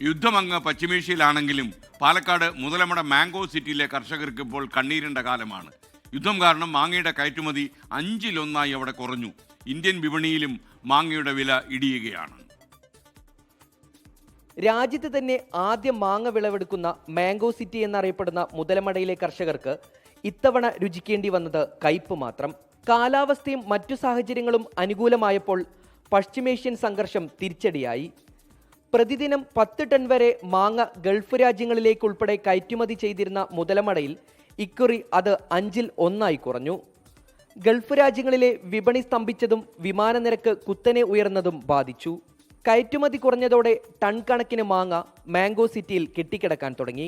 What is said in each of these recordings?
യുദ്ധമങ്ങ് പശ്ചിമേഷ്യയിലാണെങ്കിലും Palakkad Muthalamada mango സിറ്റിയിലെ കർഷകർക്ക് ഇപ്പോൾ കണ്ണീരിൻ്റെ കാലമാണ്. യുദ്ധം കാരണം മാങ്ങയുടെ കയറ്റുമതി 1/5 അവിടെ കുറഞ്ഞു. ഇന്ത്യൻ വിപണിയിലും മാങ്ങയുടെ വില ഇടിയുകയാണ്. രാജ്യത്ത് തന്നെ ആദ്യം മാങ്ങ വിളവെടുക്കുന്ന മാംഗോ സിറ്റി എന്നറിയപ്പെടുന്ന മുതലമടയിലെ കർഷകർക്ക് ഇത്തവണ രുചിക്കേണ്ടി വന്നത് കയ്പ് മാത്രം. കാലാവസ്ഥയും മറ്റു സാഹചര്യങ്ങളും അനുകൂലമായപ്പോൾ പശ്ചിമേഷ്യൻ സംഘർഷം തിരിച്ചടിയായി. പ്രതിദിനം 10 ടൺ വരെ മാങ്ങ ഗൾഫ് രാജ്യങ്ങളിലേക്കുൾപ്പെടെ കയറ്റുമതി ചെയ്തിരുന്ന മുതലമടയിൽ ഇക്കുറി അത് 1/5 കുറഞ്ഞു. ഗൾഫ് രാജ്യങ്ങളിലെ വിപണി സ്തംഭിച്ചതും വിമാന നിരക്ക് കുത്തനെ ഉയർന്നതും ബാധിച്ചു. കയറ്റുമതി കുറഞ്ഞതോടെ ടൺ കണക്കിന് മാങ്ങ മാംഗോ സിറ്റിയിൽ കെട്ടിക്കിടക്കാൻ തുടങ്ങി.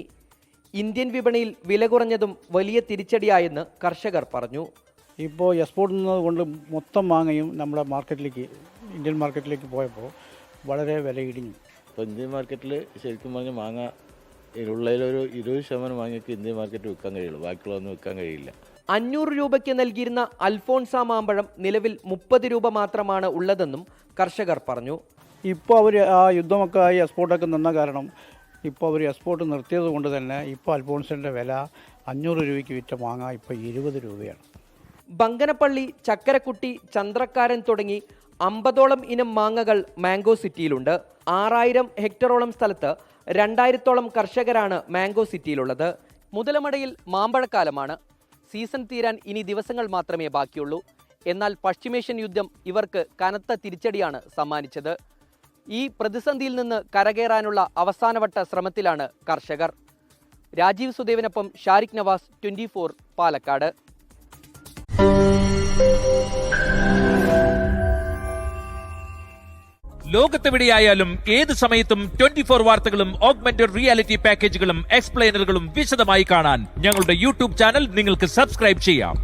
ഇന്ത്യൻ വിപണിയിൽ വില കുറഞ്ഞതും വലിയ തിരിച്ചടിയായെന്ന് കർഷകർ പറഞ്ഞു. ഇപ്പോൾ എക്സ്പോർട്ട് കൊണ്ട് മൊത്തം മാങ്ങയും നമ്മുടെ മാർക്കറ്റിലേക്ക്, ഇന്ത്യൻ മാർക്കറ്റിലേക്ക് പോയപ്പോൾ വളരെ വില ഇടിഞ്ഞു. ഇപ്പോൾ ഇന്ത്യൻ മാർക്കറ്റിൽ ശരിക്കും പറഞ്ഞാൽ മാങ്ങ ഉള്ളതിലൊരു 20% മാങ്ങയ്ക്ക് ഇന്ത്യൻ മാർക്കറ്റ് വിൽക്കാൻ കഴിയുള്ളൂ, ബാക്കിയുള്ളതൊന്നും വിൽക്കാൻ കഴിയില്ല. 500 രൂപയ്ക്ക് നൽകിയിരുന്ന അൽഫോൺസ മാമ്പഴം നിലവിൽ 30 രൂപ മാത്രമാണ് ഉള്ളതെന്നും കർഷകർ പറഞ്ഞു. ഇപ്പോൾ അവർ ആ യുദ്ധമൊക്കെ ആയി എക്സ്പോർട്ടൊക്കെ നിന്ന കാരണം ഇപ്പോൾ അവർ എക്സ്പോർട്ട് നിർത്തിയത് കൊണ്ട് തന്നെ ഇപ്പോൾ അൽഫോൺസിൻ്റെ വില 500 രൂപയ്ക്ക് വിറ്റ മാങ്ങ ഇപ്പോൾ 20 രൂപയാണ്. ബങ്കനപ്പള്ളി, ചക്കരക്കുട്ടി, ചന്ദ്രക്കാരൻ തുടങ്ങി 50ഓളം ഇനം മാങ്ങകൾ മാംഗോ സിറ്റിയിലുണ്ട്. 6000 ഹെക്ടറോളം സ്ഥലത്ത് 2000ഓളം കർഷകരാണ് മാംഗോ സിറ്റിയിലുള്ളത്. മുതലമടയിൽ മാമ്പഴക്കാലമാണ്. സീസൺ തീരാൻ ഇനി ദിവസങ്ങൾ മാത്രമേ ബാക്കിയുള്ളൂ. എന്നാൽ പശ്ചിമേഷ്യൻ യുദ്ധം ഇവർക്ക് കനത്ത തിരിച്ചടിയാണ് സമ്മാനിച്ചത്. ഈ പ്രതിസന്ധിയിൽ നിന്ന് കരകയറാനുള്ള അവസാനവട്ട ശ്രമത്തിലാണ് കർഷകർ. രാജീവ് സുദേവിനൊപ്പം ഷാരിഖ് നവാസ്, 24 പാലക്കാട്. ലോകത്തെവിടെയായാലും ഏത് സമയത്തും 24 വാർത്തകളും ഓഗ്മെന്റഡ് റിയാലിറ്റി പാക്കേജുകളും എക്സ്പ്ലെയിനറുകളും വിശദമായി കാണാൻ ഞങ്ങളുടെ യൂട്യൂബ് ചാനൽ നിങ്ങൾക്ക് സബ്സ്ക്രൈബ് ചെയ്യാം.